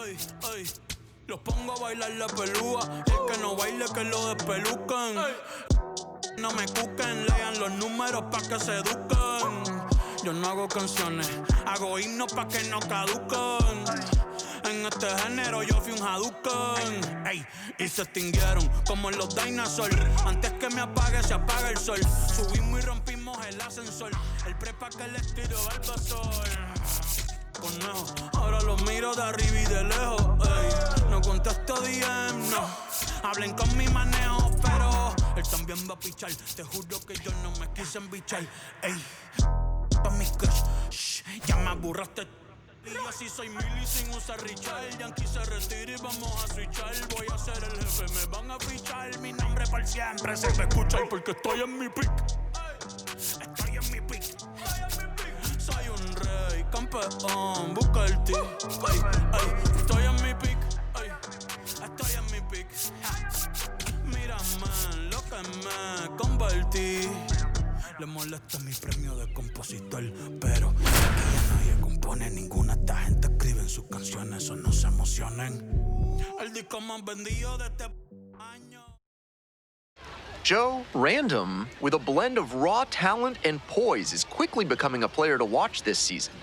Ay, ay. Los pongo a bailar la pelúa. Y el que no baile que lo despelucan. No me cuquen, lean los números pa' que se eduquen. Yo no hago canciones, hago himnos pa' que no caduquen. En este género yo fui un Hadouken. Ey, y se extinguieron como en los dinosaurs. Antes que me apague, se apaga el sol. Subimos y rompimos el ascensor. El prepa que les tiro al basol. Conejo, ahora los miro de arriba y de lejos. Ey, no contesto DM, no. Hablen con mi manejo, pero él también va a pichar. Te juro que yo no me quise embichar. Ey, pa' mis crush, shh, ya me aburraste. Y yo sí soy Milly sin usar Richard. Yankee se retira y vamos a switchar. Voy a ser el jefe, me van a fichar. Mi nombre por siempre se me escucha porque estoy en mi pick. Estoy en mi pick. Soy un rey, campeón, busca el ti. Estoy en mi pick. Estoy en mi pick. Mírame lo que me convertí. Le molesta mi premio de compositor, pero aquí ya nadie compone. Ninguna de esta gente escribe en sus canciones, o no se emocionen. El disco más vendido de este año. Joe Random, with a blend of raw talent and poise, is quickly becoming a player to watch this season.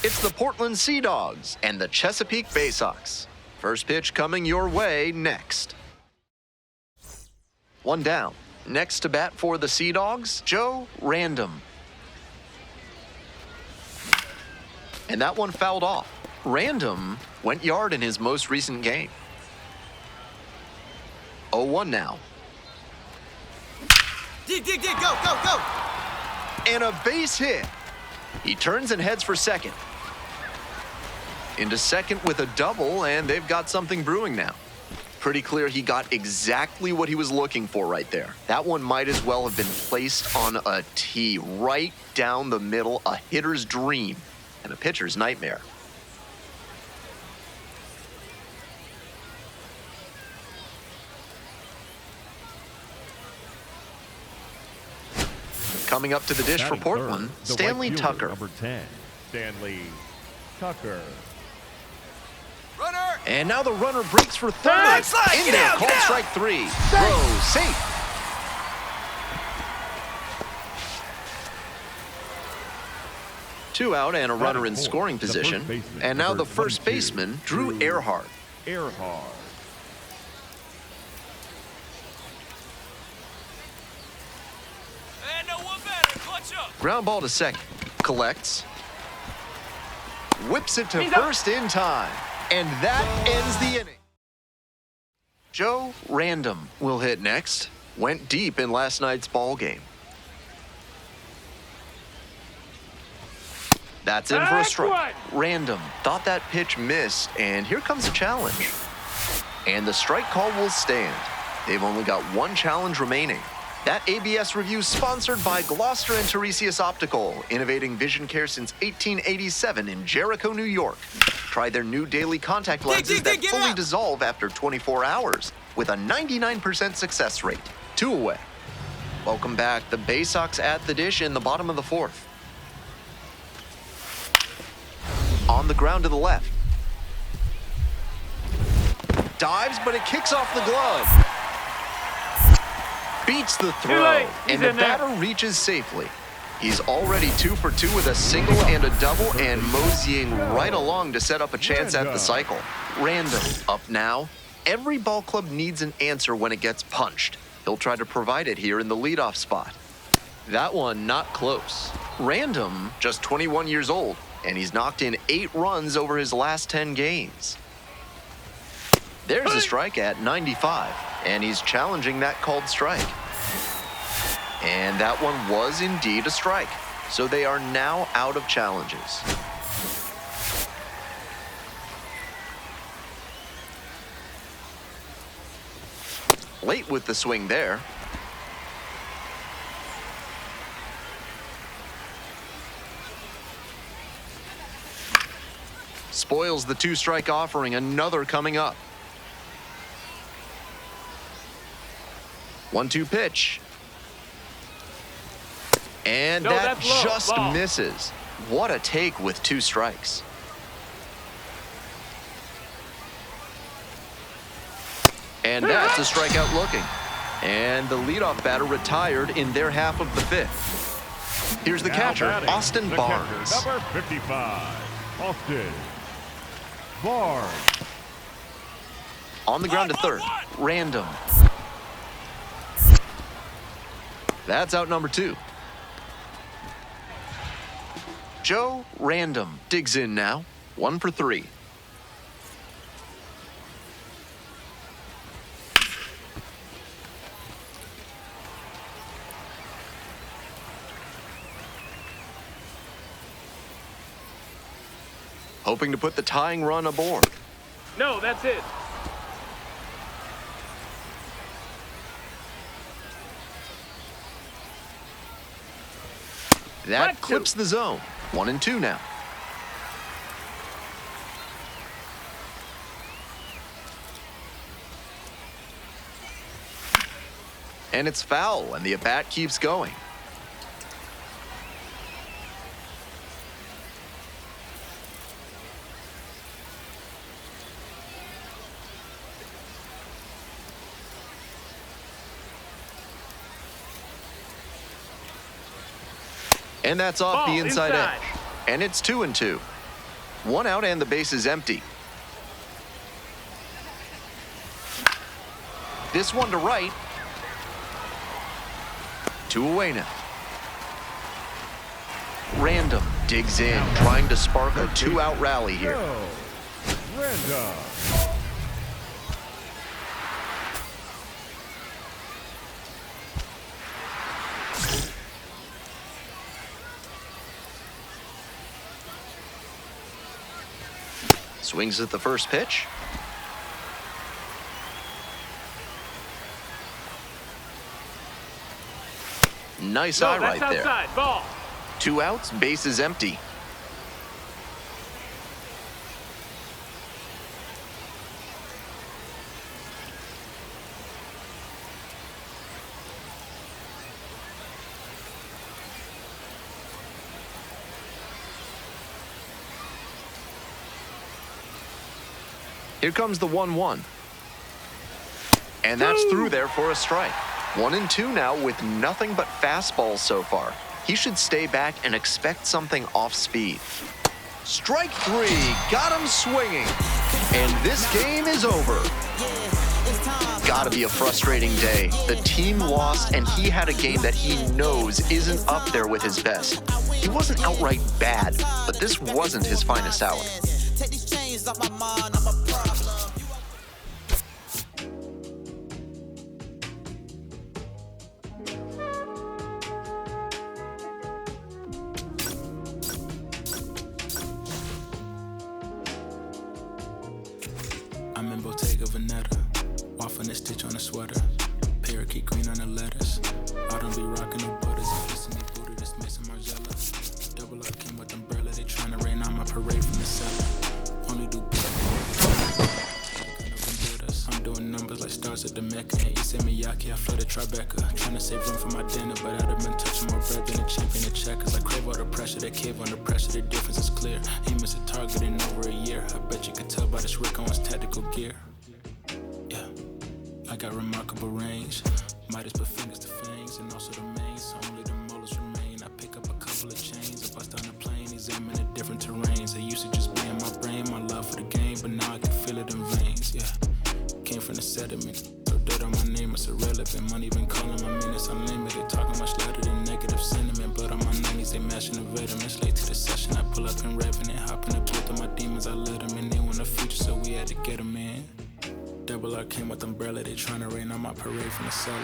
It's the Portland Sea Dogs and the Chesapeake Bay Sox. First pitch coming your way next. One down. Next to bat for the Sea Dogs, Joe Random. And that one fouled off. Random went yard in his most recent game. 0-1 now. Dig, go, go, go! And a base hit. He turns and heads for second. Into second with a double, and they've got something brewing now. Pretty clear he got exactly what he was looking for right there. That one might as well have been placed on a tee, right down the middle, a hitter's dream and a pitcher's nightmare. Coming up to the dish for Portland, Stanley Tucker. Number 10, Stanley Tucker. Runner! And now the runner breaks for third. In there, called strike three. Throw safe. Two out and a runner in scoring position. And now the first baseman, Drew Earhart. Ground ball to second. Collects. Whips it to first in time. And that ends the inning. Joe Random will hit next. Went deep in last night's ball game. That's in for a strike. Random thought that pitch missed, and here comes a challenge. And the strike call will stand. They've only got one challenge remaining. That ABS review sponsored by Gloucester and Tiresias Optical, innovating vision care since 1887 in Jericho, New York. Try their new daily contact lenses that fully dissolve after 24 hours with a 99% success rate. 2 away. Welcome back. The Bay Sox at the dish in the bottom of the fourth. On the ground to the left. Dives, but it kicks off the glove. Beats the throw, and the batter reaches safely. He's already 2 for 2 with a single and a double, and moseying right along to set up a chance at the cycle. Random up now. Every ball club needs an answer when it gets punched. He'll try to provide it here in the leadoff spot. That one not close. Random, just 21 years old, and he's knocked in 8 runs over his last 10 games. There's a strike at 95, and he's challenging that called strike. And that one was indeed a strike, so they are now out of challenges. Late with the swing there. Spoils the 2-strike offering, another coming up. 1-2 pitch. And that just misses. What a take with 2 strikes. And that's a strikeout looking. And the leadoff batter retired in their half of the 5th. Here's the catcher, Austin Barnes. Number 55, Austin Barnes. On the ground to third, Random. That's out number 2. Joe Random digs in now, 1 for 3. Hoping to put the tying run aboard. No, that's it. That clips the zone. 1 and 2 now. And it's foul, and the at-bat keeps going. And that's off the inside edge. And it's 2 and 2. 1 out and the base is empty. This one to right. 2 away now. Random digs in, trying to spark a 2-out rally here. Random. Swings at the first pitch. Nice eye right there. Outside. Ball. 2 outs, base is empty. Here comes the 1-1. And that's through there for a strike. 1 and 2 now with nothing but fastballs so far. He should stay back and expect something off speed. Strike 3, got him swinging. And this game is over. Gotta be a frustrating day. The team lost and he had a game that he knows isn't up there with his best. He wasn't outright bad, but this wasn't his finest hour. Take these chains off my mind, I'm a problem. I'm in Bottega Veneta, waffling a stitch on a sweater, parakeet green on the letters. I don't be rocking no butters, if it's any booty, just missing Margiela. Double up came with umbrella, they tryna rain on my parade from the cellar. Only do I'm doing numbers like stars at the Mecca. And Issei Miyake, I flooded Tribeca. Tryna save room for my dinner, but I'd have been touching more bread than a champion of checkers. I crave all the pressure, they cave under pressure, the difference is clear. He missed a target in over a year. I bet you could tell by this Rick Owens tactical gear. Yeah, I got remarkable range. Midas put fingers to fangs, and also the main, so only the molars remain. I pick up a couple of chains, I bust down the plane, examine the different terrains. They used to just be in my brain, my love for the game, but now I can feel it in veins, yeah. Came from the sediment, so dirt on my name, it's irrelevant. Money been calling my minutes unlimited, talking much louder than negative sentiment. Blood on my 90s, they mashing the veterans. Late to the session, I pull up in Revenant, hop in the booth of my demons, I let them in. They want the future, so we had to get them in. Double R came with umbrella, they tryna rain on my parade from the cellar.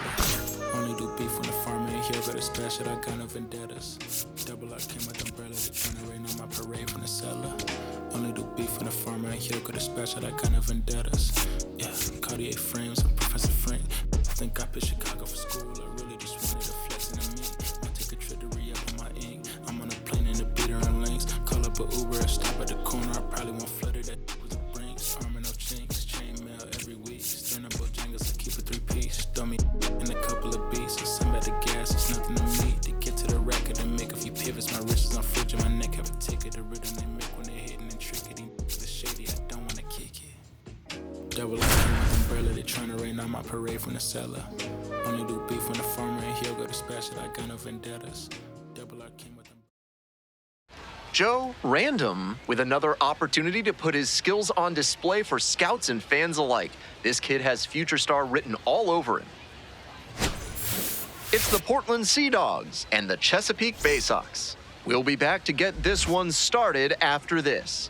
Only do beef when the farm ain't here, but it's splash it, I got no vendettas. Double R came with umbrella, they tryna rain on my parade from the cellar. Only do beef when the farm ain't here, got a splash it, I got no vendettas. Yeah, Cartier frames, I'm Professor Frank. I think I picked Chicago for school, I really just wanted to flex in a minute. I take a trip to re-up on my ink. I'm on a plane in the beater and links. Call up a Uber, stop at the corner, I probably won't flood it with the brinks. Armor no chinks, chain mail every week. Stand up Bojangles, I keep a 3-piece. Throw me in a couple of beats, I send back the gas, it's nothing to me. To get to the record and make a few pivots, my wrist Versus I'm fridge my neck, have a ticket. The rhythm they make when they hitting and tricking. The shady, I don't wanna kick it. Double like with umbrella, they tryna rain on my parade from the cellar. Only do beef when the farmer and he'll go to special. I got no vendettas. Double arc came with them. Joe Random with another opportunity to put his skills on display for scouts and fans alike. This kid has future star written all over him. It's the Portland Sea Dogs and the Chesapeake Bay Sox. We'll be back to get this one started after this.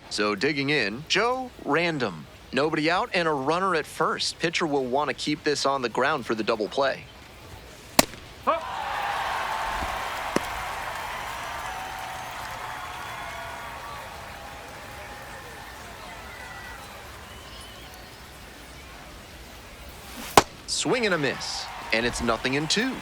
So digging in, Joe Random. Nobody out and a runner at first. Pitcher will want to keep this on the ground for the double play. Swing and a miss, and it's 0-2.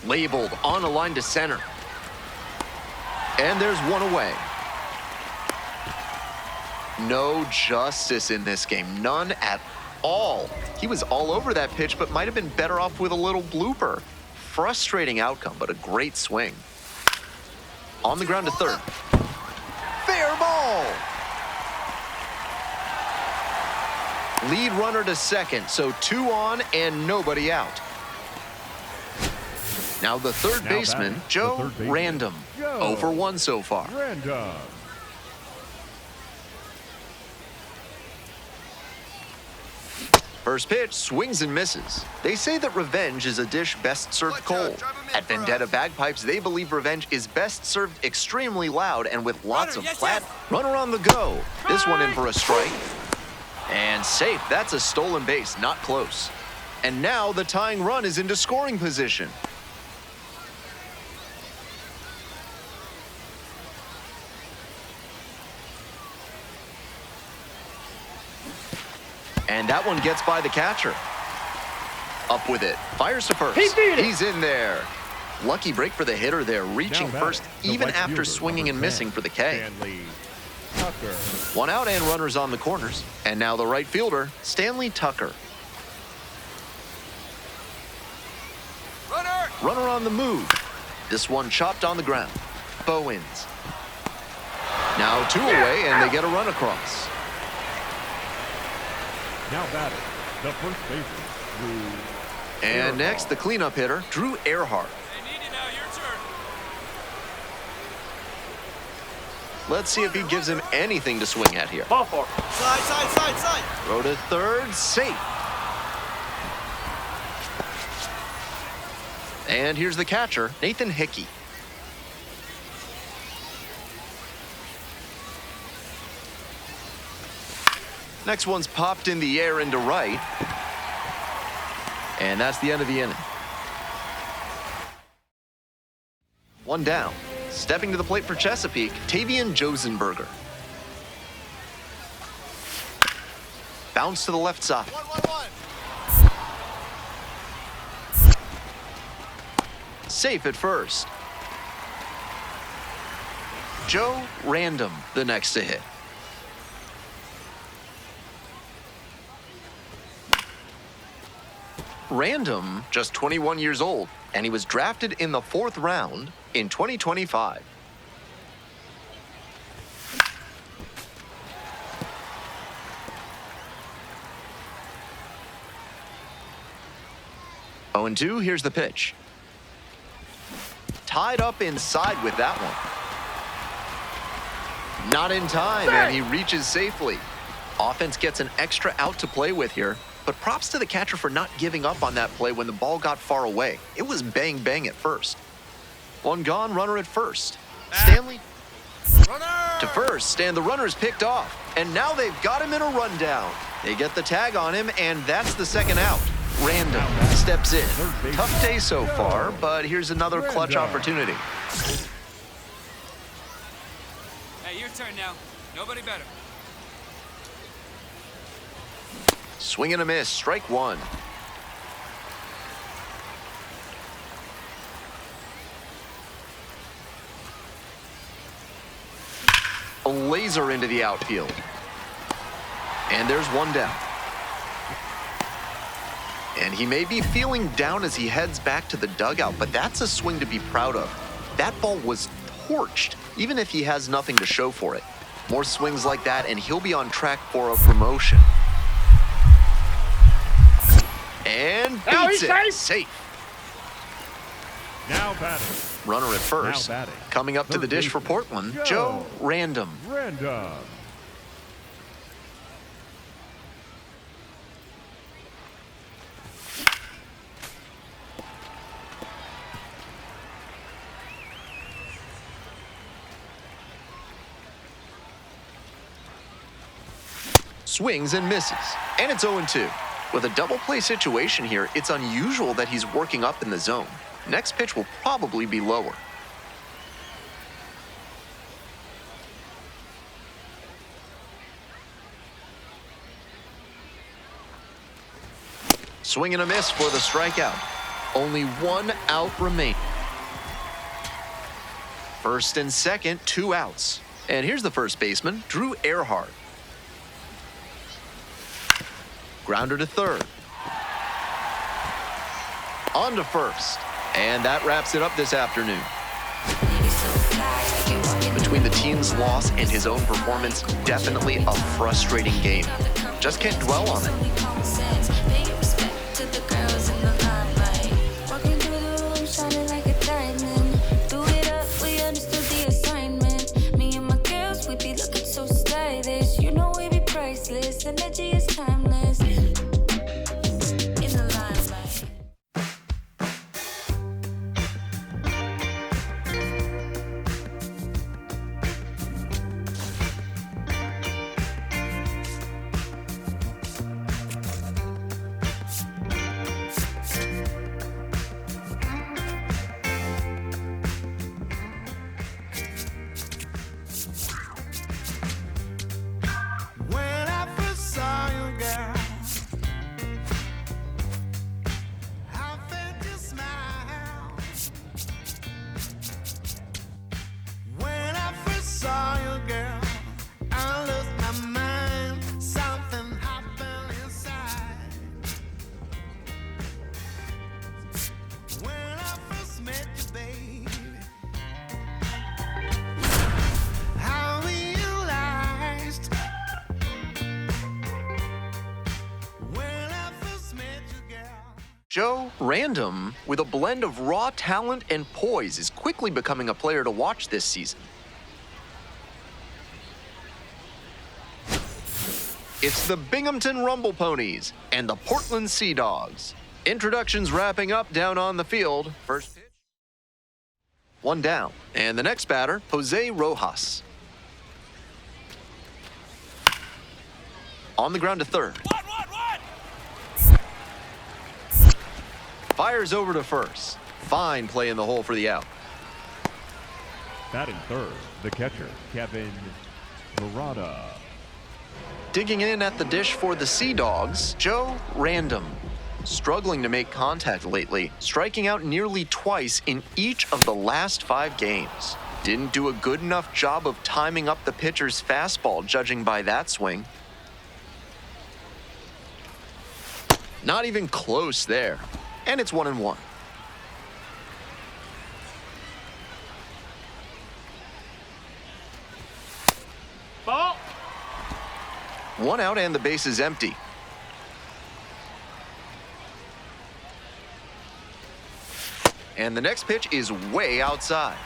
Labeled on a line to center. And there's one away. No justice in this game, none at all. He was all over that pitch, but might have been better off with a little blooper. Frustrating outcome, but a great swing. On the ground to third. Fair ball. Lead runner to second, so 2 on and nobody out. Now the third baseman, Joe Random. 0 for 1 so far. Random. First pitch, swings and misses. They say that revenge is a dish best served cold. At Vendetta Bagpipes, they believe revenge is best served extremely loud and with lots of flat. Runner on the go. This one in for a strike. And safe. That's a stolen base, not close. And now the tying run is into scoring position. And that one gets by the catcher. Up with it. Fires to first. He's in there. Lucky break for the hitter there, reaching first even after swinging and missing for the K. One out and runners on the corners. And now the right fielder, Stanley Tucker. Runner on the move. This one chopped on the ground. Bowens. Now 2 away and they get a run across. Now batting, the first baseman, Drew. And next, the cleanup hitter, Drew Earhart. Let's see if he gives him anything to swing at here. Ball four. Side. Throw to third, safe. And here's the catcher, Nathan Hickey. Next one's popped in the air into right. And that's the end of the inning. One down. Stepping to the plate for Chesapeake, Tavian Josenberger. Bounce to the left side. 1-1-1. Safe at first. Joe Random, the next to hit. Random, just 21 years old, and he was drafted in the 4th round in 2025. Oh, and 2, here's the pitch. Tied up inside with that one. Not in time, and he reaches safely. Offense gets an extra out to play with here. But props to the catcher for not giving up on that play when the ball got far away. It was bang-bang at first. One gone, runner at first. Stanley to first, and the runner's picked off. And now they've got him in a rundown. They get the tag on him, and that's the second out. Random steps in. Tough day so far, but here's another clutch opportunity. Hey, your turn now. Nobody better. Swing and a miss, strike 1. A laser into the outfield. And there's one down. And he may be feeling down as he heads back to the dugout, but that's a swing to be proud of. That ball was torched, even if he has nothing to show for it. More swings like that, and he'll be on track for a promotion. And beats it. Safe. Now batting. Runner at first. Now batting. Coming up to the dish for Portland, Joe Random. Random. Swings and misses, and it's 0-2. With a double play situation here, it's unusual that he's working up in the zone. Next pitch will probably be lower. Swing and a miss for the strikeout. Only one out remaining. First and second, 2 outs. And here's the first baseman, Drew Earhart. Grounder to third. On to first. And that wraps it up this afternoon. Between the team's loss and his own performance, definitely a frustrating game. Just can't dwell on it. Energy is timeless. Joe Random, with a blend of raw talent and poise, is quickly becoming a player to watch this season. It's the Binghamton Rumble Ponies and the Portland Sea Dogs. Introductions wrapping up down on the field. First pitch. One down. And the next batter, Jose Rojas. On the ground to third. Fires over to first. Fine play in the hole for the out. Batting third, the catcher, Kevin Murata. Digging in at the dish for the Sea Dogs, Joe Random. Struggling to make contact lately, striking out nearly twice in each of the last 5 games. Didn't do a good enough job of timing up the pitcher's fastball, judging by that swing. Not even close there. And it's 1-1. Ball. 1 out and the base is empty. And the next pitch is way outside.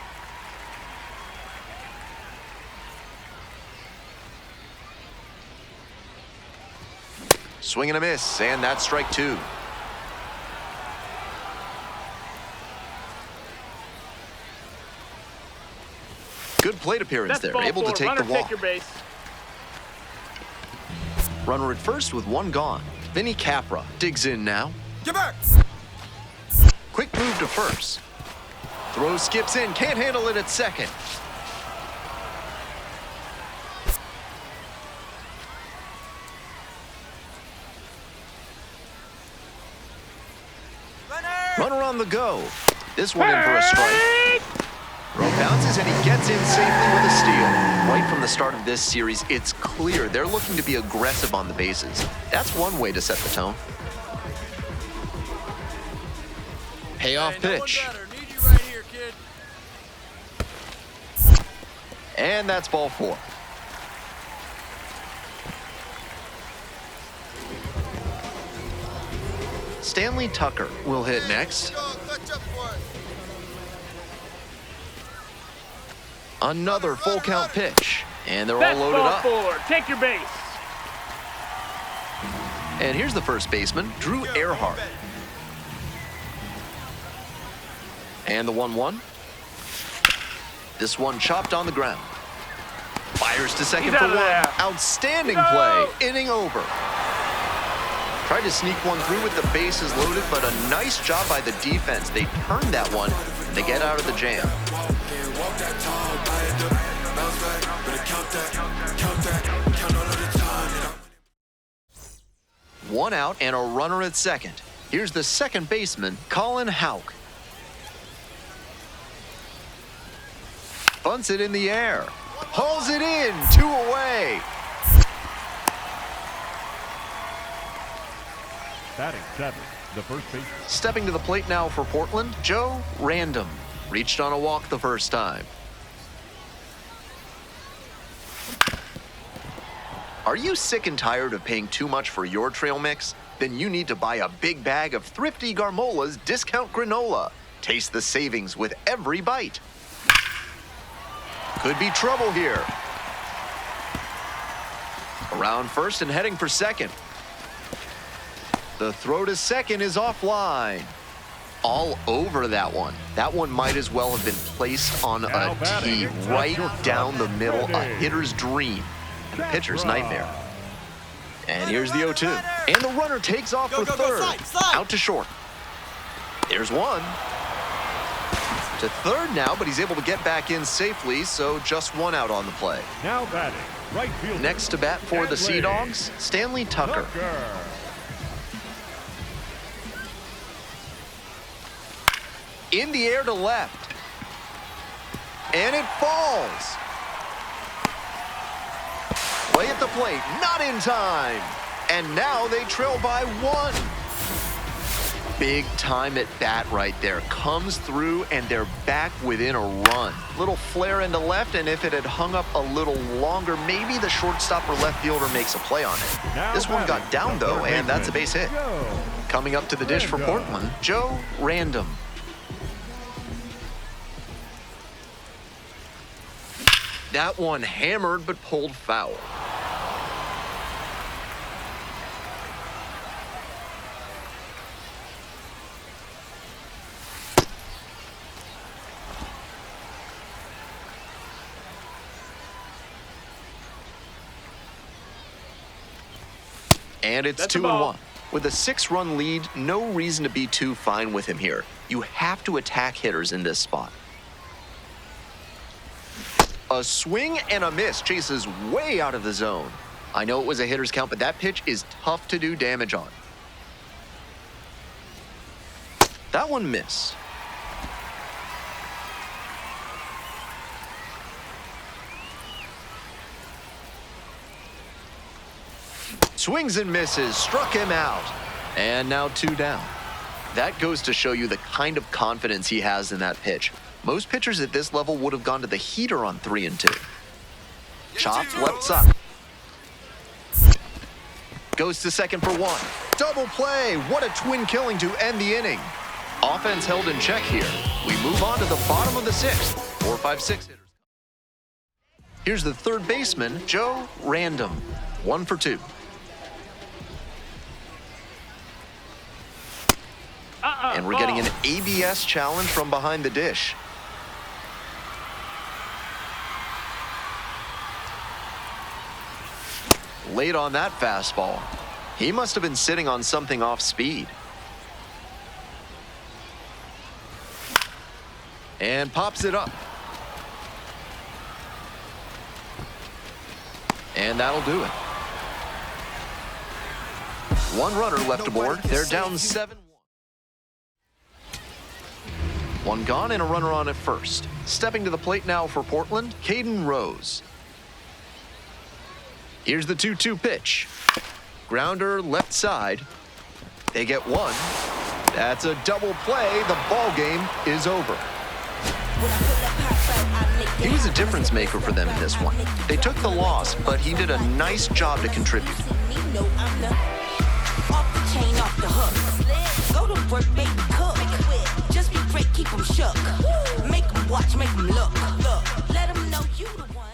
Swing and a miss, and that's strike 2. Good plate appearance there, able to take the walk. Runner at first with 1 gone. Vinny Capra digs in now. Get back! Quick move to first. Throw skips in, can't handle it at second. Runner on the go. This one in for a strike. Runner bounces and he gets in safely with a steal. Right from the start of this series, it's clear they're looking to be aggressive on the bases. That's one way to set the tone. Payoff pitch. Need you right here, kid. And that's ball 4. Stanley Tucker will hit next. Another full count pitch. And they're all That's loaded ball up. 4. Take your base. And here's the first baseman, Drew Earhart. And the 1-1. This one chopped on the ground. Fires to second He's for out of 1. there. Outstanding No. play. Inning over. Tried to sneak one through with the bases loaded, but a nice job by the defense. They turned that one. They get out of the jam. One out and a runner at second. Here's the second baseman, Colin Houck. Bunts it in the air. Hauls it in. 2 away. Batting 7, the first baseman. Stepping to the plate now for Portland, Joe Random. Reached on a walk the first time. Are you sick and tired of paying too much for your trail mix? Then you need to buy a big bag of Thrifty Garmola's discount granola. Taste the savings with every bite. Could be trouble here. Around first and heading for second. The throw to second is offline. All over that one. That one might as well have been placed on Now a batting, tee that's right your down the middle, a ready. hitter's dream and a pitcher's nightmare. And here's the Runner, 0-2. runner. And the runner takes off Go, for go, go, third. slide, slide. Out to short. There's one. To third now, but he's able to get back in safely, so just 1 out on the play. Now batting, right fielder. Next to bat for the Sea Dogs, Stanley Tucker. In the air to left. And it falls. Play at the plate, not in time. And now they trail by 1. Big time at bat right there. Comes through and they're back within a run. Little flare into left, and if it had hung up a little longer, maybe the shortstop or left fielder makes a play on it. Now This one got batting, down the though, third and that's a baseman, base hit. Joe. Coming up to the dish for Random. Portland, Joe Random. That one hammered but pulled foul. And it's That's a ball. 2-1. With a 6-run lead, no reason to be too fine with him here. You have to attack hitters in this spot. A swing and a miss chases way out of the zone. I know it was a hitter's count, but that pitch is tough to do damage on. That one missed. Swings and misses, struck him out. And now 2 down. That goes to show you the kind of confidence he has in that pitch. Most pitchers at this level would have gone to the heater on 3 and 2. Chopped left side. Goes to second for 1. Double play. What a twin killing to end the inning. Offense held in check here. We move on to the bottom of the 6th. 4, 5, 6 hitters. Here's the third baseman, Joe Random. 1 for 2. And we're getting an ABS challenge from behind the dish. Late on that fastball. He must have been sitting on something off speed. And pops it up. And that'll do it. 1 runner left aboard. They're down 7-1. One gone and a runner on at first. Stepping to the plate now for Portland, Caden Rose. Here's the 2-2 pitch. Grounder left side. They get one. That's a double play. The ball game is over. He was a difference maker for them in this one. They took the loss, but he did a nice job to contribute. Off the chain, off the hook. Go to work, make them cook. Just be great, keep them shook. Make them watch, make them look. Let them know you the one.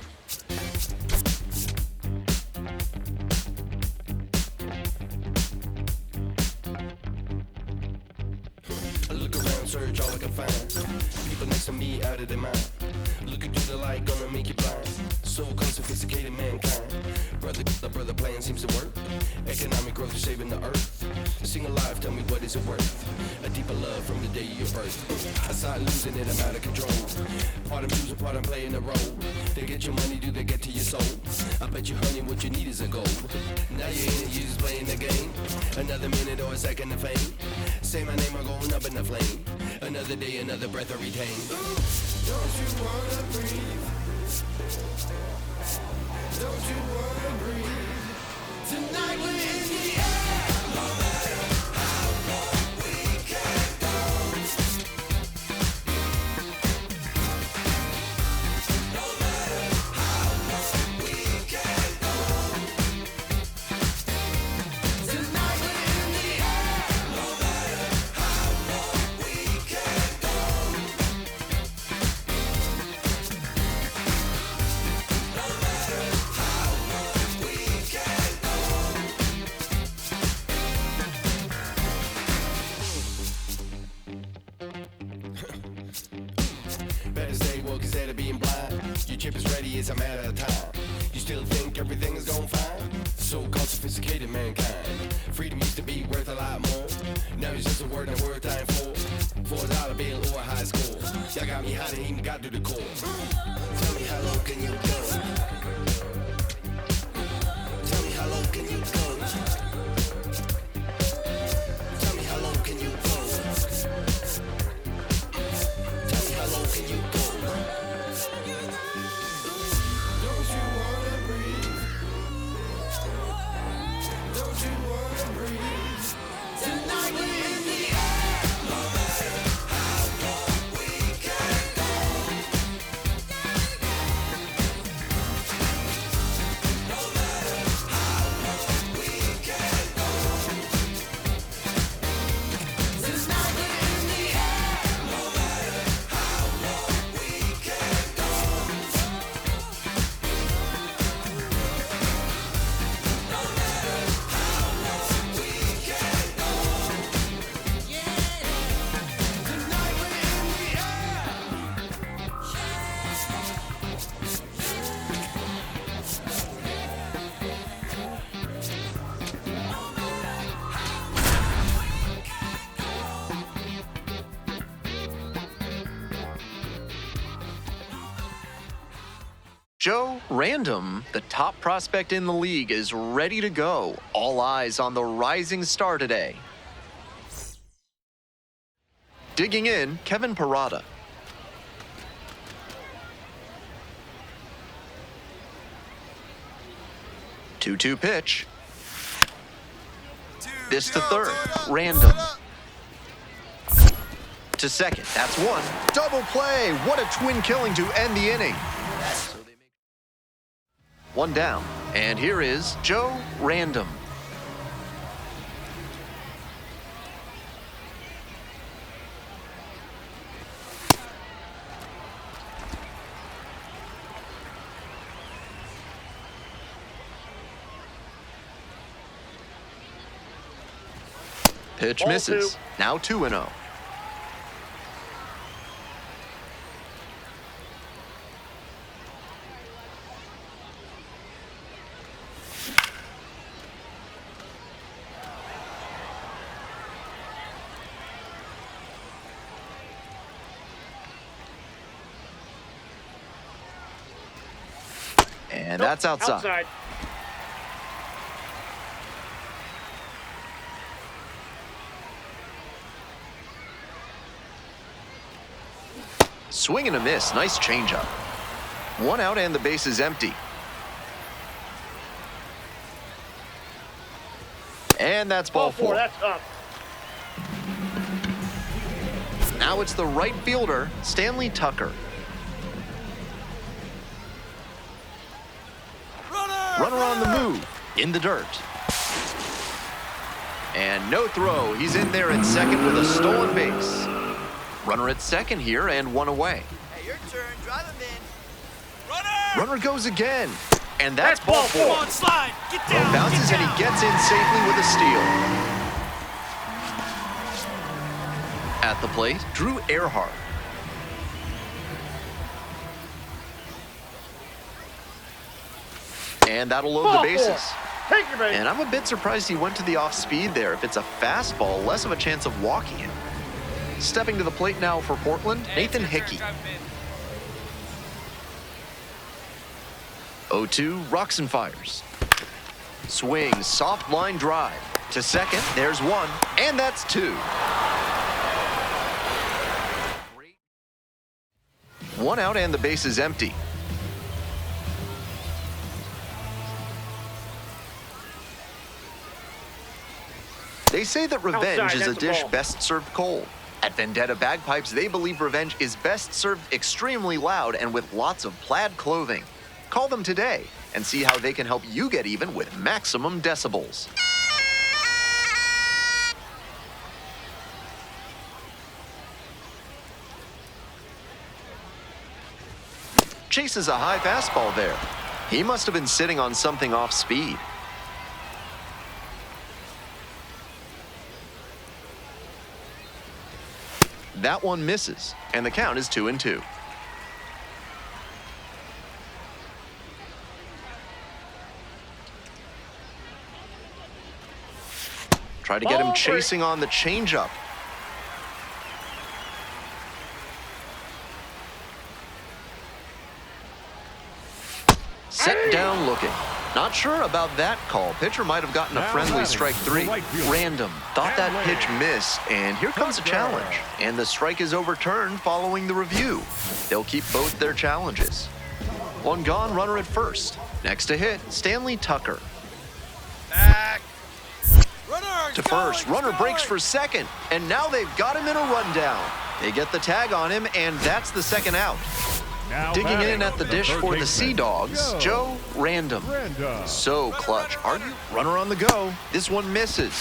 I look around, search all I can find. People next to me out of their mind. Looking through the light, gonna make you blind. So sophisticated mankind. Brother plan seems to work. Economic growth is saving the earth. Sing alive, tell me what is it worth? A deeper love from the day of your birth. I started losing it, I'm out of control. Part I'm choosing, part I'm playing the role. They get your money, do they get to your soul? I bet you, honey, what you need is a goal. Now you're in it, you just playing the game. Another minute or a second of fame. Say my name, I'm going up in the flame. Another day, another breath I retain. Don't you wanna breathe? Don't you wanna breathe? Tonight we're in the air. No matter how far we can go. No matter how far we can go. Tonight we're in the air. No matter how far we can go. No matter how far we can go. Better stay woke instead of being blind. Your chip is ready, it's a matter of time. You still think everything is going fine? So-called sophisticated mankind. Freedom used to be worth a lot more. Now it's just a word and a word time for $4 bill or a high score. Y'all got me hot and even got to the core. Tell me how low can you go? Tell me how low can you go? Tell me how low can you go? Tell me how low can you go? Don't you wanna breathe? Don't you wanna breathe? Tonight we're in the air. No matter how far we can go. No matter how far we can go. Tonight we're in the air. No matter how far we can go. No matter how far we can go. Tonight we're in the air. Joe Random, the top prospect in the league, is ready to go. All eyes on the rising star today. Digging in, Kevin Parada. Two-two pitch. This to third, Random. To second, that's one. Double play, what a twin killing to end the inning. One down, and here is Joe Random. Pitch misses. Now 2-0. And that's outside. Swing and a miss. Nice changeup. 1 out and the base is empty. And that's ball 4. That's up. Now it's the right fielder, Stanley Tucker. Runner on the move, in the dirt. And no throw. He's in there at second with a stolen base. Runner at second here and 1 away. Hey, your turn. Drive him in. Runner goes again. And that's ball 4. Come on, slide. Get Throw down. bounces Get and down. he gets in safely with a steal. At the plate, Drew Earhart. And that'll load the bases. Take your base. And I'm a bit surprised he went to the off-speed there. If it's a fastball, less of a chance of walking it. Stepping to the plate now for Portland, Nathan Hickey. 0-2, rocks and fires. Swing, soft line drive. To second, there's 1, and that's 2. 1 out and the base is empty. They say that revenge Outside, is a that's a dish ball. best served cold. At Vendetta Bagpipes, they believe revenge is best served extremely loud and with lots of plaid clothing. Call them today and see how they can help you get even with maximum decibels. Chases a high fastball there. He must have been sitting on something off speed. That one misses, and the count is 2-2. Try to get him chasing on the changeup. Set down looking. Not sure about that call. Pitcher might have gotten a friendly strike 3. Random. Thought that pitch missed, and here comes a challenge. And the strike is overturned following the review. They'll keep both their challenges. 1 gone, runner at first. Next to hit, Stanley Tucker. Back. Runner. To first, runner breaks for second, and now they've got him in a rundown. They get the tag on him, and that's the second out. Now Digging batting, in at the dish third for the baseman, Sea Dogs, Joe Random. So clutch. Runner on the go. This one misses.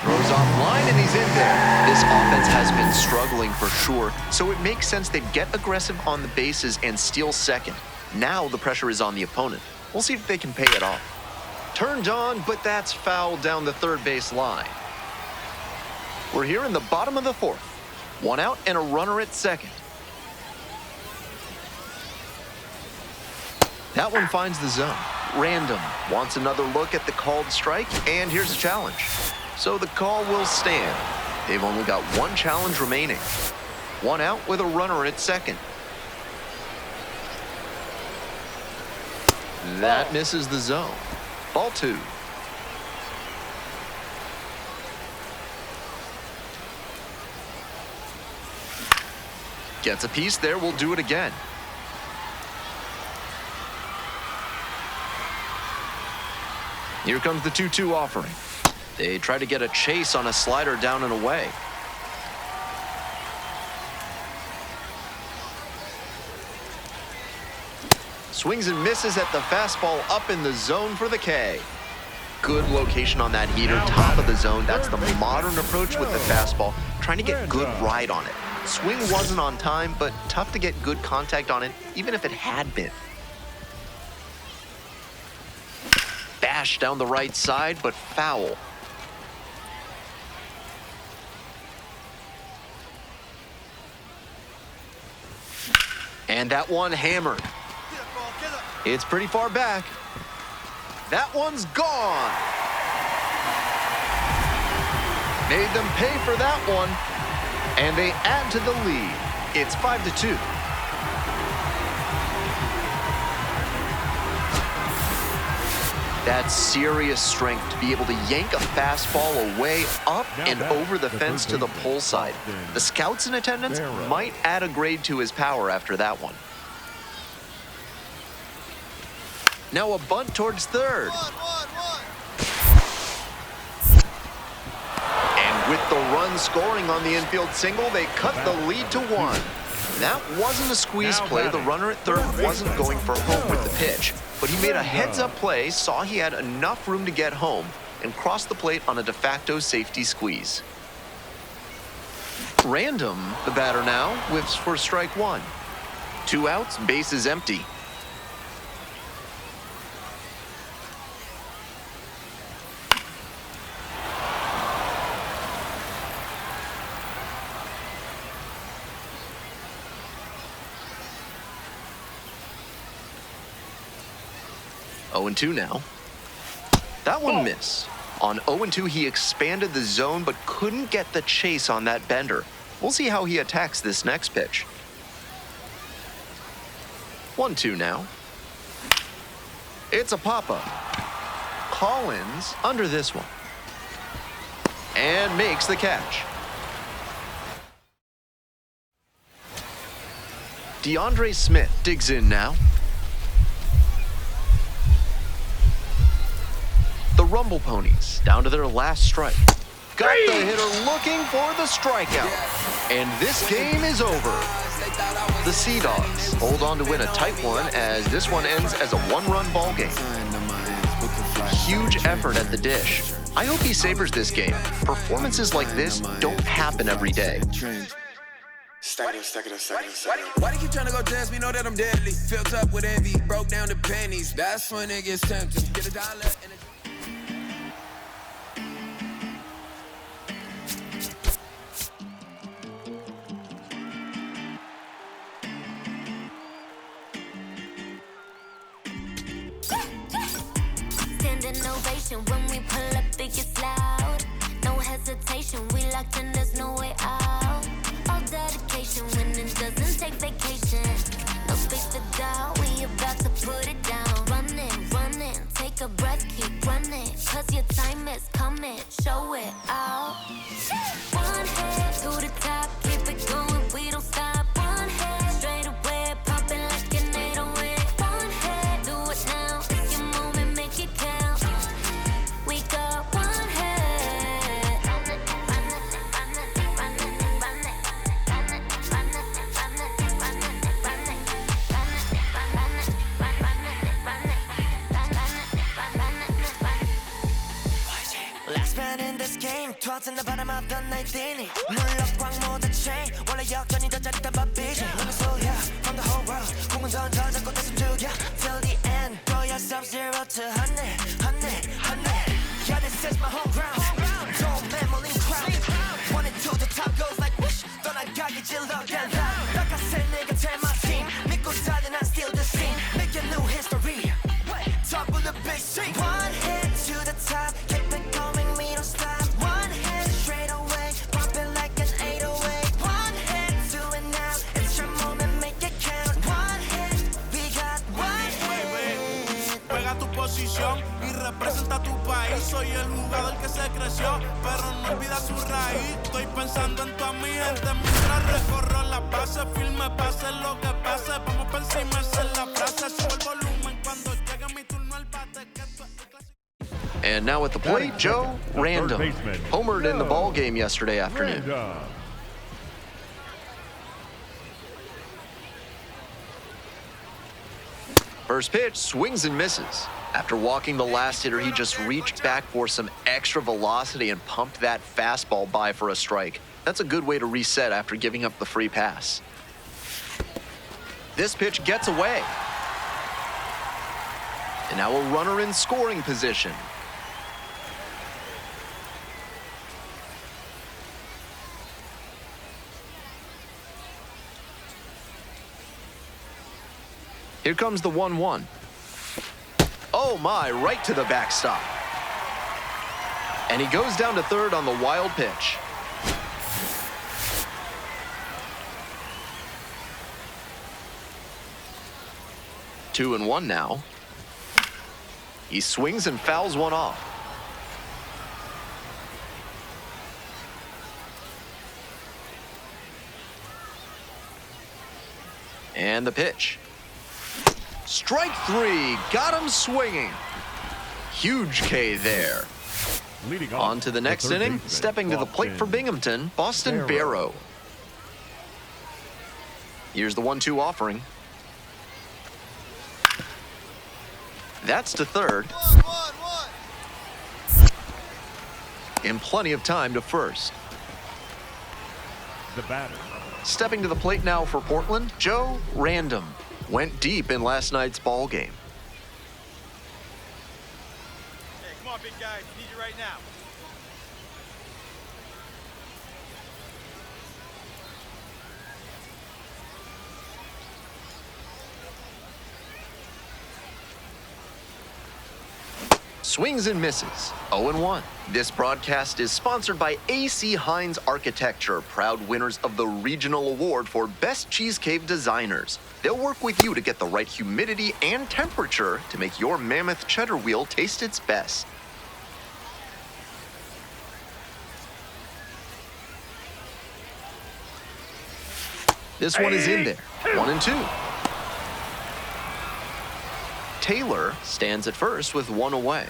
Throws offline and he's in there. This offense has been struggling for sure, so it makes sense they get aggressive on the bases and steal second. Now the pressure is on the opponent. We'll see if they can pay it off. Turned on, but that's foul down the third base line. We're here in the bottom of the 4th. 1 out and a runner at second. That one finds the zone. Random wants another look at the called strike, and here's a challenge. So the call will stand. They've only got 1 challenge remaining. 1 out with a runner at second. That misses the zone. Ball 2. Gets a piece there, we'll do it again. Here comes the 2-2 offering. They try to get a chase on a slider down and away. Swings and misses at the fastball up in the zone for the K. Good location on that heater, top of the zone. That's the modern approach with the fastball, trying to get good ride on it. Swing wasn't on time, but tough to get good contact on it, even if it had been. Bash down the right side, but foul. And that one hammered. Get up, ball. Get up. It's pretty far back. That one's gone. Made them pay for that one. And they add to the lead. It's 5-2. That's serious strength to be able to yank a fastball away, up, and over the fence to the pole side. The scouts in attendance might add a grade to his power after that one. Now a bunt towards third. And with the run scoring on the infield single, they cut the lead to 1. That wasn't a squeeze play. The runner at third wasn't going for home with the pitch, but he made a heads-up play, saw he had enough room to get home, and crossed the plate on a de facto safety squeeze. Random, the batter now, whiffs for strike 1. 2 outs, bases empty. Oh, 0-2 now. That one missed. On 0-2, he expanded the zone but couldn't get the chase on that bender. We'll see how he attacks this next pitch. 1-2 now. It's a pop-up. Collins under this one. And makes the catch. DeAndre Smith digs in now. The Rumble Ponies down to their last strike. Got the hitter looking for the strikeout. And this game is over. The Sea Dogs hold on to win a tight one as this one ends as a 1-run ball game. Huge effort at the dish. I hope he savors this game. Performances like this don't happen every day. Why they keep trying to go dance? We know that I'm deadly. Filled up with envy, broke down the pennies. That's when it gets tempting. Get a dollar and a Innovation when we pull up, it gets loud. No hesitation, we locked in, there's no way out. All dedication when it doesn't take vacation. No space to doubt, we about to put it down. Running, take a breath, keep running. Cause your time is coming, show it out. One head to the top, keep it going, we don't stop. One head straight away, popping like an 808. One head, do it now, it's your moment, make it count. We got one head. Last man in this game, tossing the bottom of the night inning. 물럭광 모두 chain, 원래 역전이 더 짜릿한 밥이지. 너무 소리야 from the whole world. 공은 던져 잡고 다시 죽여 till the end. Throw yourself 0 to 100. Yeah, this is my home ground. Don't memory crowd. Wanted to the top goes like whoosh. 떠나가기 질러 get loud. Like I said, nigga, tell my team. 믿고 살든 I steal the scene. Make a new history. Top of the big scene. One hit to the top. Keep it going, we don't stop. One hit straight away. Bumping like an 808. One hit to it now. It's your moment, make it count. One hit, we got one hit. Juega tu posición y representa tu país. Soy el jugador que se creció, pero no olvida su raíz. Estoy pensando en toda mi gente mientras recorro la base. Firme, pase lo que pase. Vamos por encima, esa es la frase. Subo el volumen cuando llegue mi turno al bate. And now at the plate, Joe Random. Homered in the ball game yesterday afternoon. First pitch, swings and misses. After walking the last hitter, he just reached back for some extra velocity and pumped that fastball by for a strike. That's a good way to reset after giving up the free pass. This pitch gets away. And now a runner in scoring position. Here comes the 1-1. Oh my, right to the backstop. And he goes down to third on the wild pitch. Two and one now. He swings and fouls one off. And the pitch. Strike three. Got him swinging. Huge K there. On to the next inning. Stepping to the plate for Binghamton, Boston Barrow. Here's the 1-2 offering. That's to third. And plenty of time to first. The batter. Stepping to the plate now for Portland, Joe Random. Went deep in last night's ball game. Hey, come on, big guy. Need you right now. Swings and misses, 0-1. This broadcast is sponsored by A.C. Hines Architecture, proud winners of the Regional Award for Best Cheese Cave Designers. They'll work with you to get the right humidity and temperature to make your mammoth cheddar wheel taste its best. This one is in there, 1-2. Taylor stands at first with one away.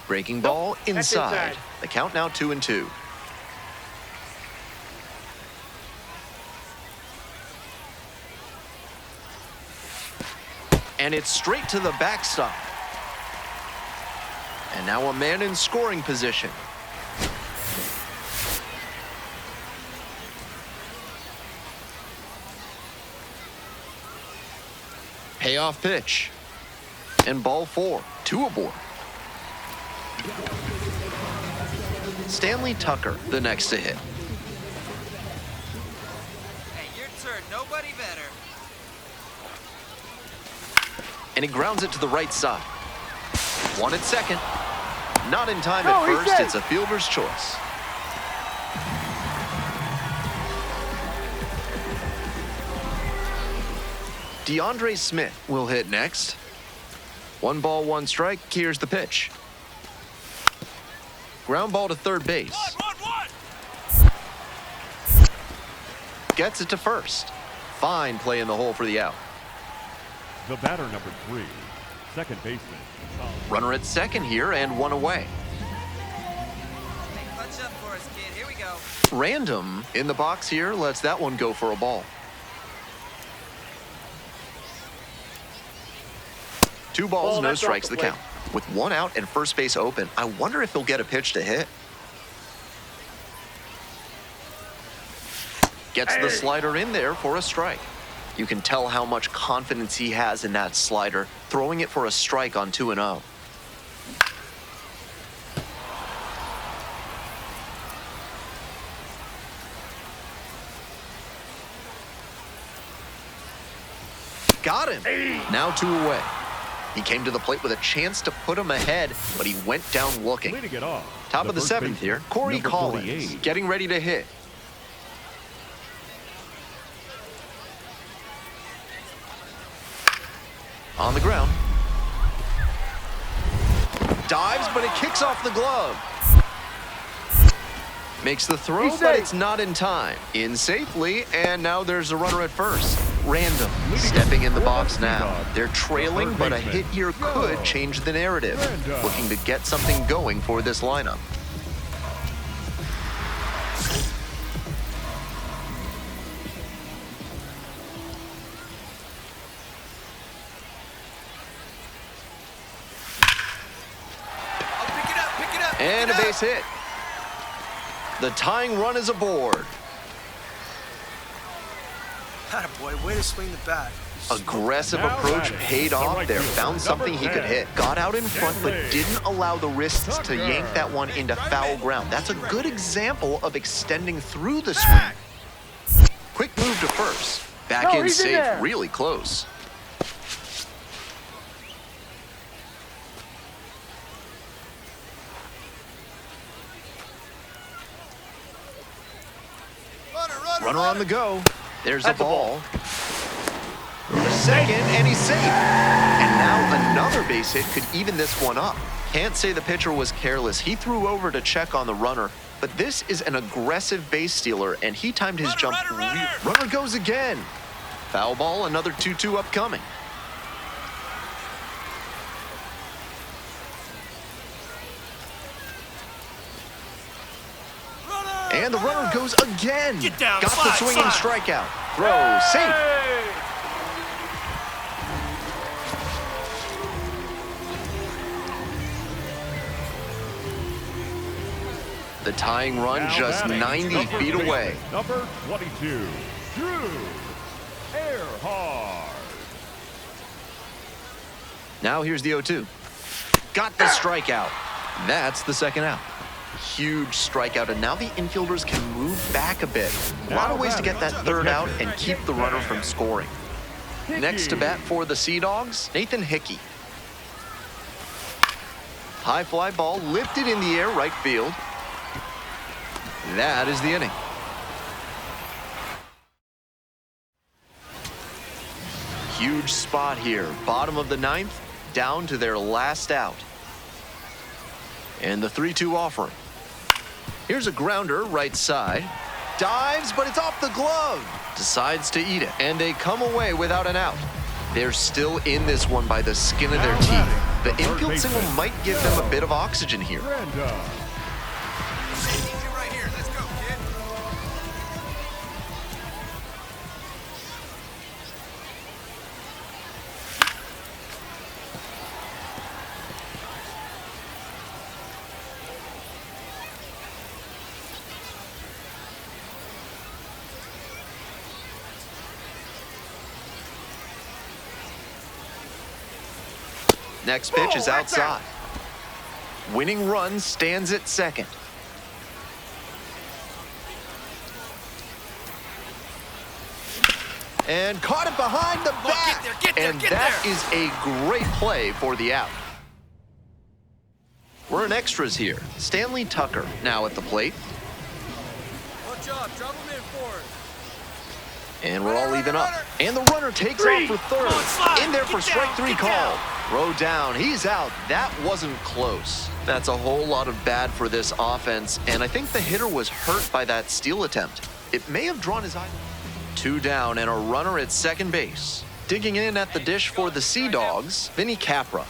Breaking ball inside. The count now 2-2. And it's straight to the backstop. And now a man in scoring position. Payoff pitch. And ball 4, 2 aboard. Stanley Tucker, the next to hit. Hey, your turn. Nobody better. And he grounds it to the right side. One at second. Not in time at first. It's a fielder's choice. DeAndre Smith will hit next. 1 ball, 1 strike. Here's the pitch. Ground ball to third base. Gets it to first. Fine play in the hole for the out. The batter number 3, second baseman. Runner at second here and one away. Hey, clutch up for us, kid. Here we go. Random in the box here lets that one go for a ball. 2 balls, no strikes the count. With 1 out and first base open, I wonder if he'll get a pitch to hit. Gets the slider in there for a strike. You can tell how much confidence he has in that slider, throwing it for a strike on 2-0. Got him. Now 2 away. He came to the plate with a chance to put him ahead, but he went down looking. Top of the 7th here, Corey Collins getting ready to hit. On the ground. Dives, but it kicks off the glove. Makes the throw, but it's not in time. In safely, and now there's a runner at first. Random, stepping in the box now. They're trailing, but a hit here could change the narrative. Looking to get something going for this lineup. And a base hit. The tying run is aboard. Attaboy, way to swing the bat. Aggressive approach paid off there. Found something he could hit. Got out in front, but didn't allow the wrists to yank that one into foul ground. That's a good example of extending through the swing. Quick move to first. Back in safe, really close. Runner on the go. There's a ball. second, and he's safe. And now another base hit could even this one up. Can't say the pitcher was careless. He threw over to check on the runner, but this is an aggressive base stealer, and he timed his jump. Runner goes again. Foul ball, another 2-2 upcoming. And the runner goes again. Get down, Got the swinging strikeout. Throw, safe. The tying run Now just batting, 90 feet away. Number 22, Drew Earhart. Now here's the 0-2. Got the strikeout. That's the second out. Huge strikeout, and now the infielders can move back a bit. A lot of ways to get that third out and keep the runner from scoring. Next to bat for the Sea Dogs, Nathan Hickey. High fly ball lifted in the air, right field. That is the inning. Huge spot here. Bottom of the ninth, down to their last out. And the 3-2 offering. Here's a grounder, right side. Dives, but it's off the glove. Decides to eat it, and they come away without an out. They're still in this one by the skin of their teeth. The infield single might give them a bit of oxygen here. Next pitch is outside. Winning run stands at second. And caught it behind the back. And that is a great play for the out. We're in extras here. Stanley Tucker now at the plate. Good job. Drop him in forward. And we're all even up. And the runner takes off for third. In there for strike three call. Throw down. He's out. That wasn't close. That's a whole lot of bad for this offense. And I think the hitter was hurt by that steal attempt. It may have drawn his eye. 2 down and a runner at second base. Digging in at the dish for the Sea Dogs, Vinny Capra.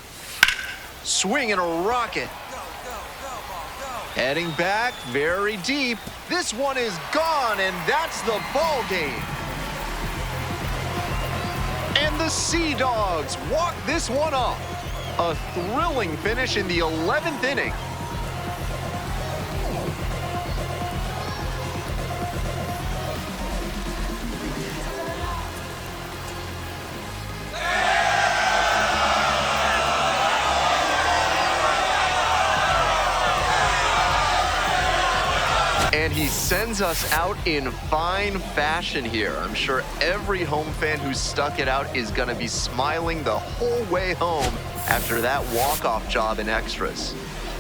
Swing and a rocket. Heading back very deep. This one is gone, and that's the ball game. And the Sea Dogs walk this one off. A thrilling finish in the 11th inning. And he sends us out in fine fashion here. I'm sure every home fan who stuck it out is going to be smiling the whole way home after that walk-off job in extras.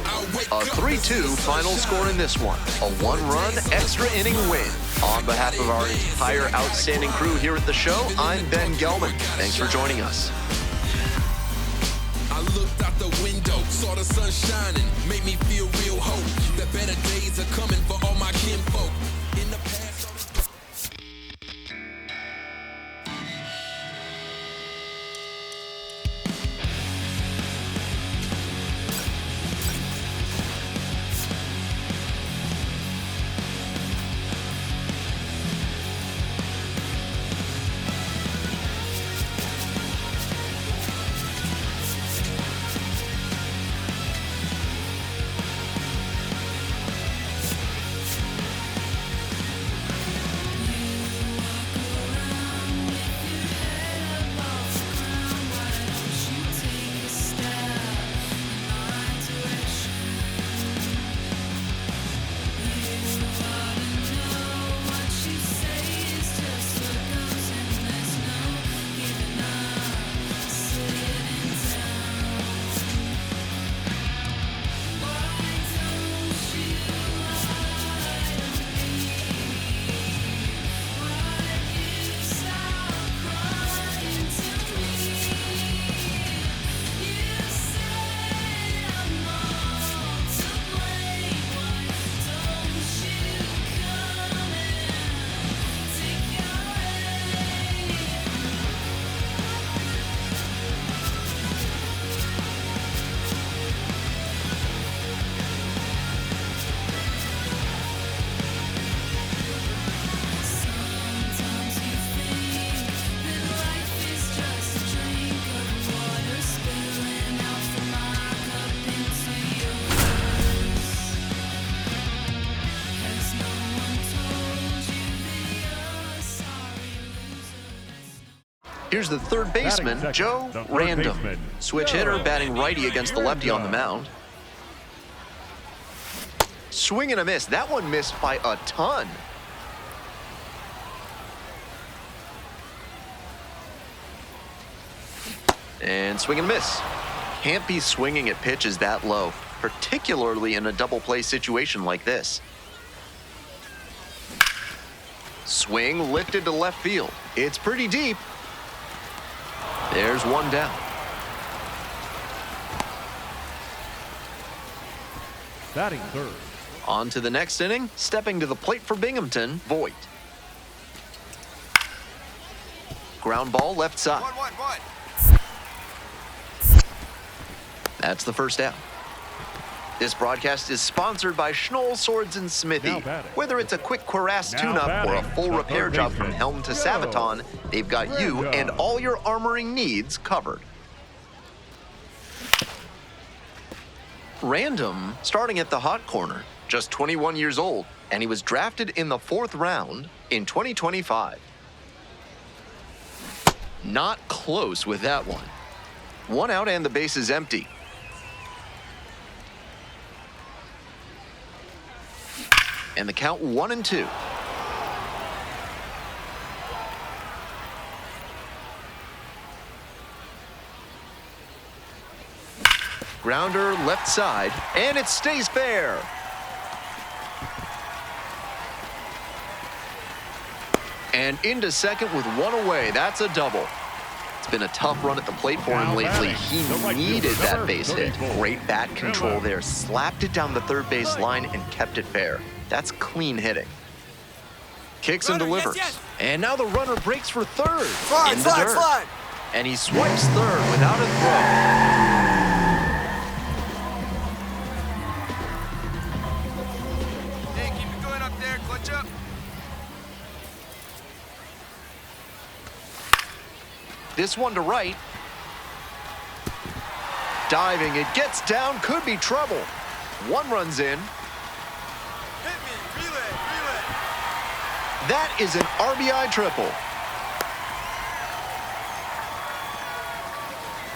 A 3-2 final score in this one. A 1-run extra inning win. On behalf of our entire outstanding crew here at the show, I'm Ben Gelman. Thanks for joining us. I looked out the window, saw the sun shining, made me feel real hope that better days are coming for all my kinfolk. In the past. Here's the third baseman, Joe Random. Switch hitter, batting righty against the lefty on the mound. Swing and a miss. That one missed by a ton. And swing and a miss. Can't be swinging at pitches that low, particularly in a double play situation like this. Swing lifted to left field. It's pretty deep. There's one down. Batting third. On to the next inning. Stepping to the plate for Binghamton, Voigt. Ground ball left side. 1-1-1. That's the first down. This broadcast is sponsored by Schnoll Swords and Smithy. Whether it's a quick cuirass tune-up or a full repair job from helm to Sabaton, they've got you and all your armoring needs covered. Random, starting at the hot corner, just 21 years old, and he was drafted in the 4th round in 2025. Not close with that one. One out and the base is empty. And the count 1-2. Grounder left side, and it stays fair. And into second with one away. That's a double. It's been a tough run at the plate for him lately. He needed that base hit. Great bat control there. Slapped it down the third base line and kept it fair. That's clean hitting. Kicks and delivers. And now the runner breaks for third. In the dirt. And he swipes third without a throw. This one to right. Diving, it gets down, could be trouble. One runs in. Hit me, relay. That is an RBI triple.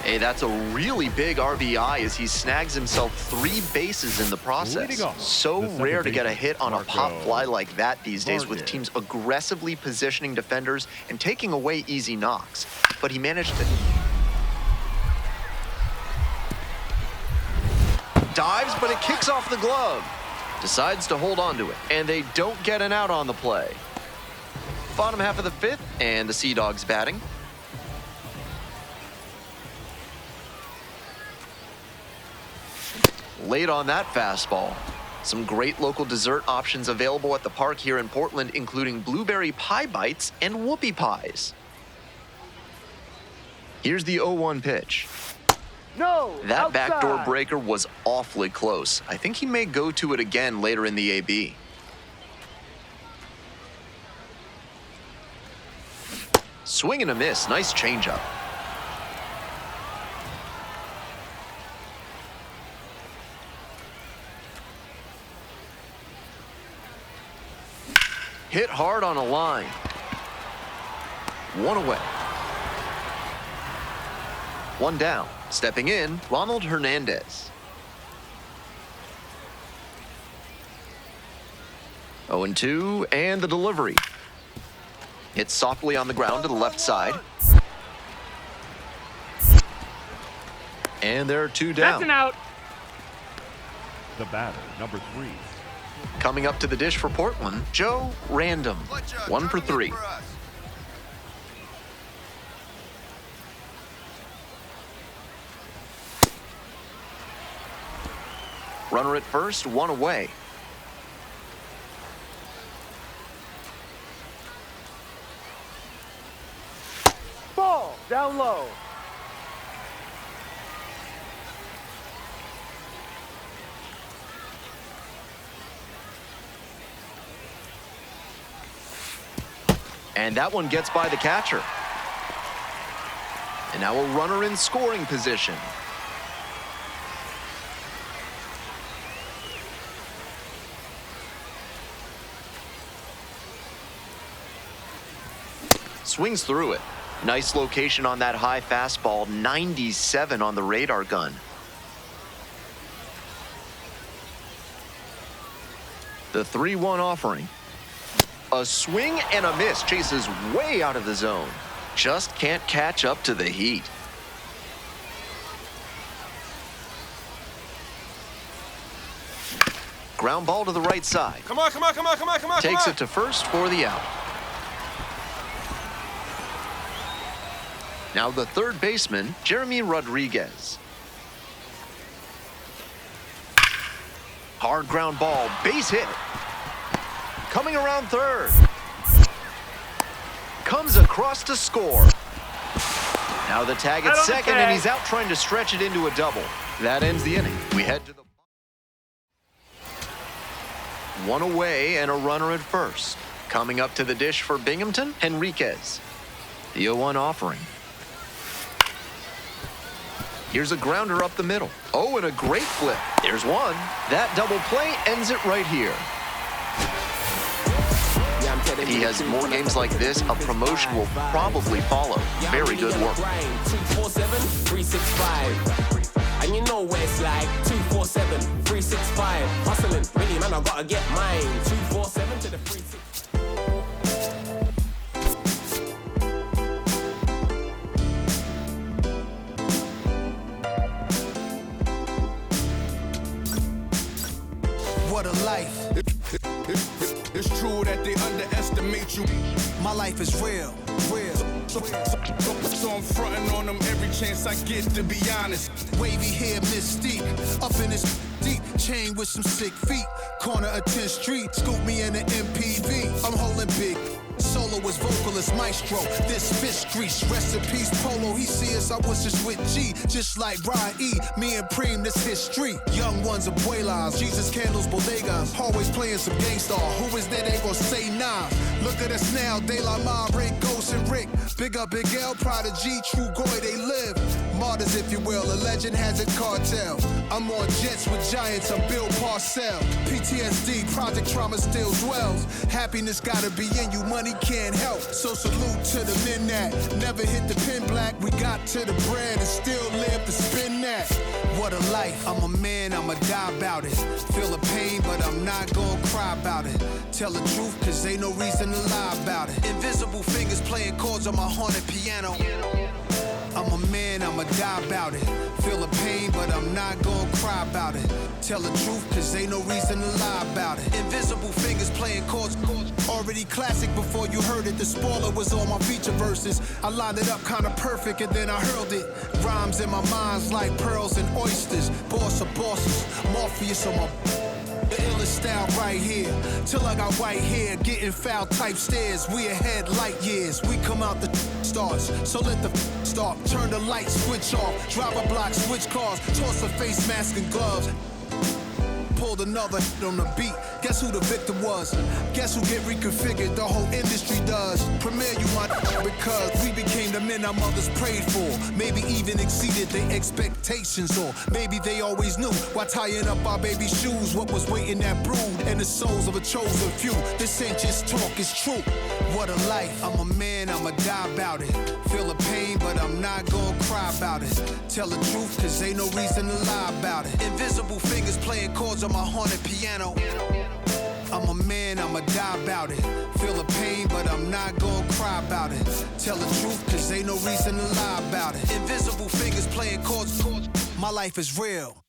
Hey, that's a really big RBI as he snags himself 3 bases in the process. So rare to get a hit on a pop fly like that these days, with teams aggressively positioning defenders and taking away easy knocks. But he managed to... Dives, but it kicks off the glove. Decides to hold on to it, and they don't get an out on the play. Bottom half of the 5th, and the Sea Dogs batting. Late on that fastball. Some great local dessert options available at the park here in Portland, including blueberry pie bites and whoopie pies. Here's the 0-1 pitch. No, that backdoor breaker was awfully close. I think he may go to it again later in the AB. Swing and a miss. Nice changeup. Hit hard on a line. One away. One down. Stepping in, Ronald Hernandez. 0-2, and the delivery. Hit softly on the ground to the left side. And there are 2 down. That's an out. The batter, number 3. Coming up to the dish for Portland, Joe Random. 1 for 3. Runner at first, 1 away. Ball down low. And that one gets by the catcher. And now a runner in scoring position. Swings through it. Nice location on that high fastball, 97 on the radar gun. The 3-1 offering. A swing and a miss, chases way out of the zone. Just can't catch up to the heat. Ground ball to the right side. Come on, come on, come on, come on, come on. Takes it to first for the out. Now the third baseman, Jeremy Rodriguez. Hard ground ball, base hit. Coming around third. Comes across to score. Now the tag at second, and he's out trying to stretch it into a double. That ends the inning. We head to the... One away and a runner at first. Coming up to the dish for Binghamton, Henriquez. The 0-1 offering. Here's a grounder up the middle. Oh, and a great flip. There's one. That double play ends it right here. If he has more games like this, a promotion will probably follow. Very good work. 247-365. And you know where it's like 247-365. Hustling, really, man, I gotta get mine. 247 to the 365. What a life. It's true that they underestimate you. My life is real, real. So I'm fronting on them every chance I get, to be honest. Wavy hair, mystique, up in this deep chain with some sick feet. Corner of 10th Street, scoop me in an MPV. I'm holding big. Soloist, vocalist, maestro. This fish grease, rest in peace, Polo. He see us, I was just with G, just like Ryan E. Me and Preem, this history. Young ones, abuelas, Jesus candles, bodegas. Always playing some gangsta. Who is that? They gon' say nah. Look at us now, De La Ma, Rick, Ghost, and Rick. Big up Big L, Prodigy, True Goy, they live. Martyrs, if you will, a legend has a cartel. I'm on jets with giants, I'm Bill Parcell. PTSD, project trauma still dwells. Happiness gotta be in you, money can't help. So salute to the men that never hit the pin black. We got to the bread and still live to spin that. What a life, I'm a man, I'ma die about it. Feel the pain, but I'm not gonna cry about it. Tell the truth, cause ain't no reason to lie about it. Invisible fingers playing chords on my haunted piano. I'm a man, I'ma die about it. Feel the pain, but I'm not gonna cry about it. Tell the truth, cause ain't no reason to lie about it. Invisible fingers playing chords. Already classic before you heard it. The spoiler was on my feature verses. I lined it up kinda perfect and then I hurled it. Rhymes in my mind's like pearls and oysters. Boss of bosses, Morpheus on my... The illest style right here. Till I got white hair, getting foul type stares. We ahead light years. We come out the stars. So let the start. Turn the light switch off. Drive a block, switch cars. Toss a face mask and gloves. Pulled another on the beat. Guess who the victim was? Guess who get reconfigured? The whole industry does. Premiere you my because we became the men our mothers prayed for. Maybe even exceeded their expectations, or maybe they always knew while tying up our baby shoes what was waiting that brood and the souls of a chosen few. This ain't just talk, it's true. What a life. I'm a man, I'ma die about it. Feel the pain, but I'm not gonna cry about it. Tell the truth, cause ain't no reason to lie about it. Invisible fingers playing chords on my haunted piano. I'm a man, I'ma die about it. Feel the pain, but I'm not gonna cry about it. Tell the truth, cause ain't no reason to lie about it. Invisible fingers playing chords. My life is real.